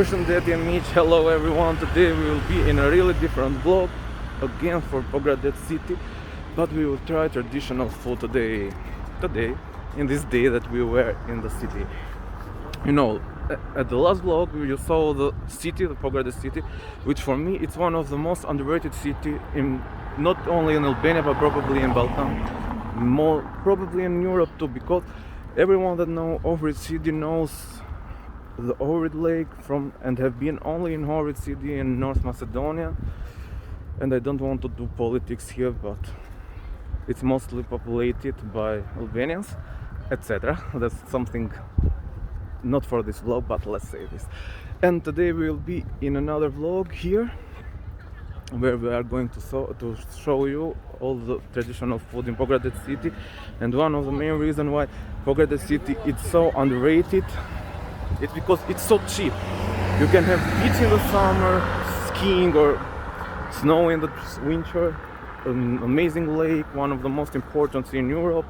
person Daddy and Mitch. Hello everyone. Today we will be in a really different vlog again for Pogradec city, but we will try traditional food today in this day that we were in the city. You know, at the last vlog you saw the city, the Pogradec city, which for me it's one of the most underrated city in not only in Albania but probably in Balkan, more probably in Europe too, because everyone that knows Ohrid city knows the Ohrid lake and have been only in Ohrid city in North Macedonia. And I don't want to do politics here, but it's mostly populated by Albanians, etc. That's something not for this vlog, but let's say this. And today we will be in another vlog here, where we are going to show you all the traditional food in Pogradec city. And one of the main reasons why Pogradec city is so underrated, it's because it's so cheap. You can have beach in the summer, skiing or snow in the winter, an amazing lake, one of the most important in Europe,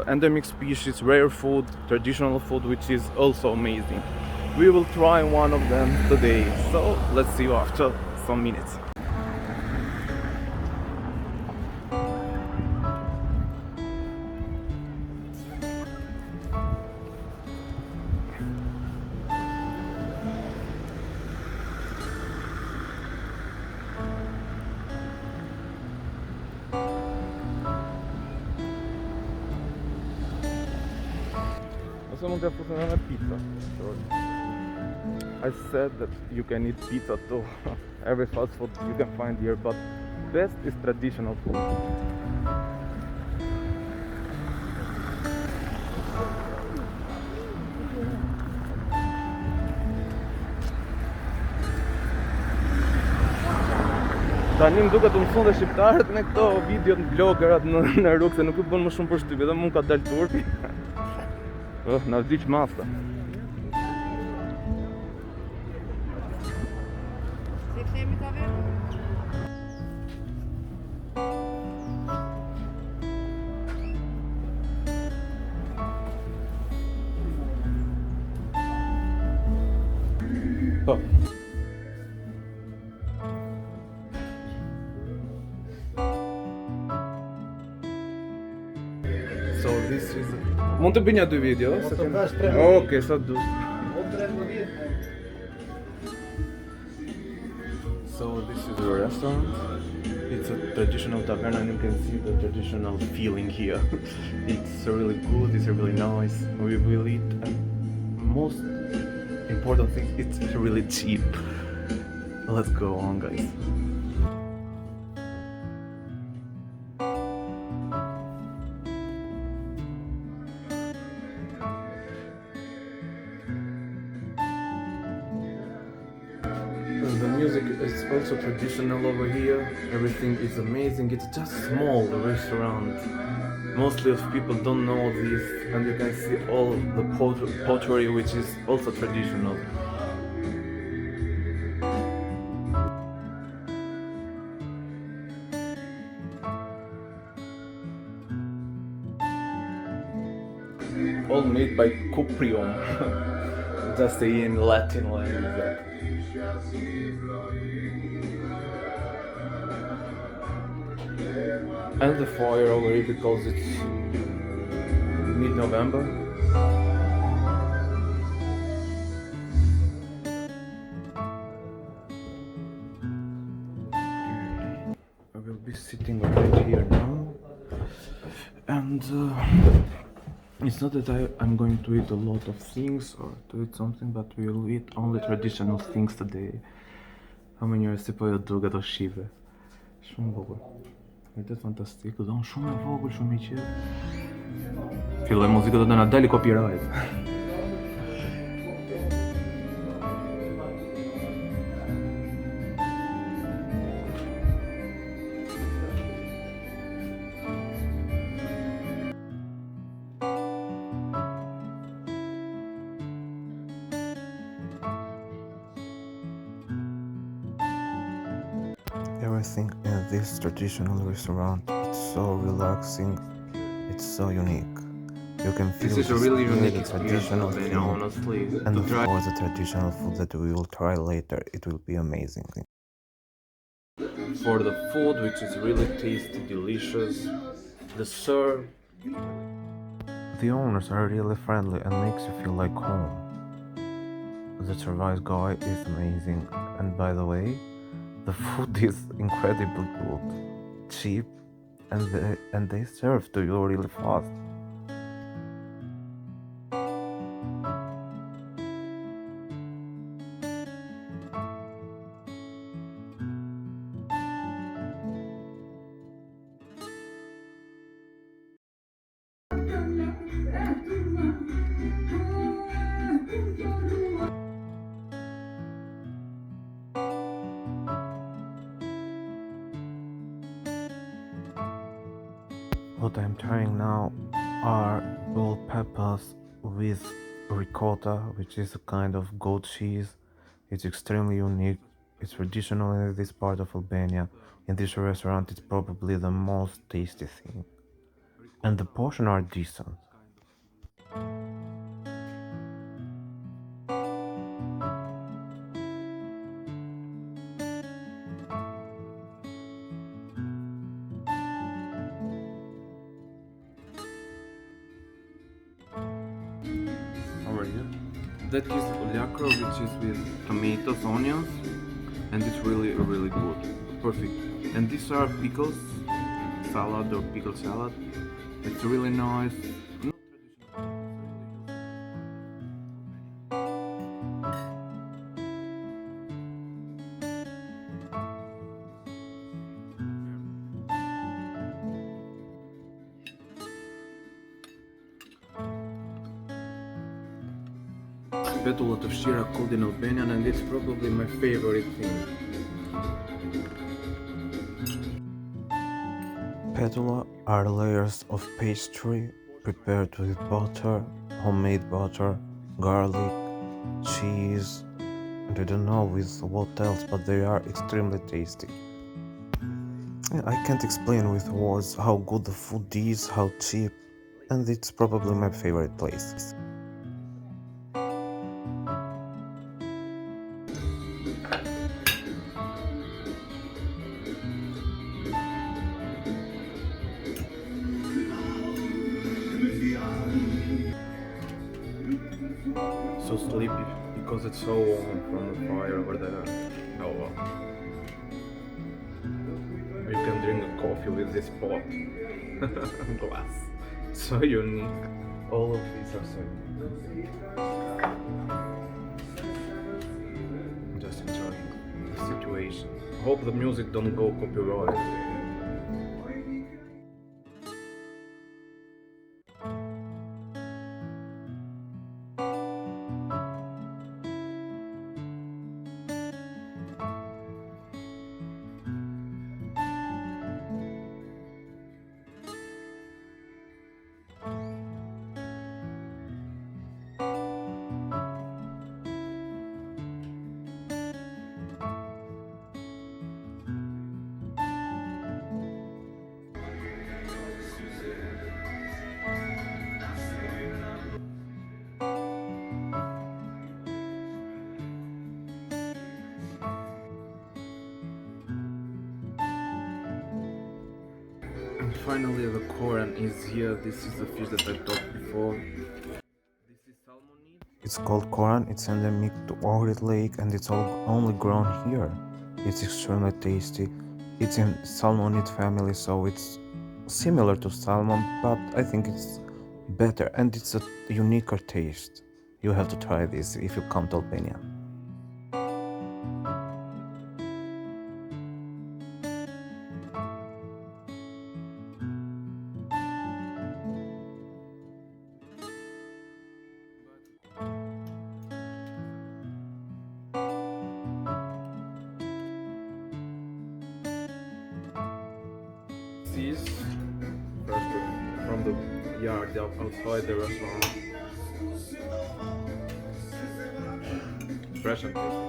endemic species, rare food, traditional food, which is also amazing. We will try one of them today, so let's see you after some minutes. Pizza. I said that you can eat pizza too. Every fast food you can find here, but best is traditional food. Tani më duket të mëson dhe shqiptarët në këto videot në vloggerat në rrugë, se nuk i bën më shumë përshtypje, dhe mund ka dalë turpi. Na vdiq maska. Oh. So this is... Mund të bëj një dy video? Okej, sa dush. So this is the restaurant. It's a traditional taverna and you can see the traditional feeling here. It's really good, it's really nice. We will eat, and most important thing, it's really cheap. Let's go on, guys. The music is also traditional over here. Everything is amazing. It's just a small restaurant. Mostly of people don't know this, and you can see all the pottery, which is also traditional. All made by Cuprium. Just say in Latin language. And the fire already, because it's mid-November. I will be sitting right here now, and it's not that I'm going to eat a lot of things or to eat something, but we will eat only traditional things today. How many years po jo duke do shive? Shumë bukur. Vërtet fantastik, do shumë e vogël, shumë i qetë. Filloj muzikë do të na dali copyright. Everything in this traditional restaurant, it's so relaxing, it's so unique. You can feel This is a this really here, unique the experience in traditional Albania, food, honestly. and To of try course the traditional food that we will try later. It will be amazing. for the food, which is really tasty, delicious. The serve. The owners are really friendly and makes you feel like home. The service guy is amazing, and by the way, the food is incredibly good, cheap, and they serve to you really fast. What I'm trying now are bell peppers with ricotta, which is a kind of goat cheese. It's extremely unique. It's traditional in this part of Albania. In this restaurant, it's probably the most tasty thing. And the portions are decent. Over here. That is Lakror, which is with tomatoes, onions, and it's really good. Perfect. And these are pickles, salad or pickle salad. It's really nice. Not Petula to shira called in Albanian, and it's probably my favorite thing. Petula are layers of pastry prepared with butter, homemade butter, garlic, cheese, and I don't know with what else, but they are extremely tasty. I can't explain with words how good the food is, how cheap, and it's probably my favorite place. So sleepy because it's so warm from the fire over there. Oh well. You can drink a coffee with this pot glass. So unique. All of these are so unique. Just enjoying the situation. Hope the music don't go copyright. And finally the Koran is here. This is the fish that I talked before. This is salmon meat. It's called Koran, it's endemic to Ohrid lake and it's only grown here. It's extremely tasty. It's in salmonid family, so it's similar to salmon, but I think it's better and it's a uniquer taste. You have to try this if you come to Albania. This is fresh from the yard outside the restaurant. Fresh and tasty.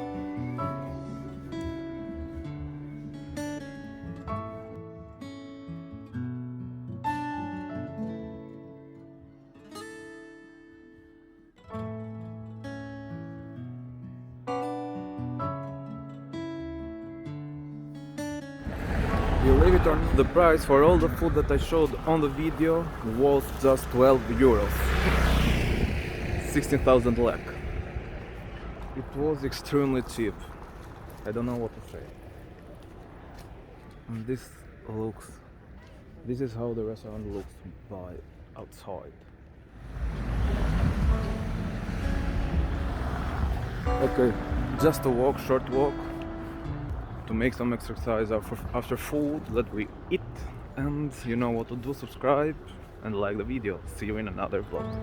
Believe it or not, the price for all the food that I showed on the video was just 12 euros. 16,000 lek. It was extremely cheap. I don't know what to say. And this is how the restaurant looks by outside. Okay, just a walk, short walk, to make some exercise after food that we eat. And you know what to do, subscribe and like the video. See you in another vlog.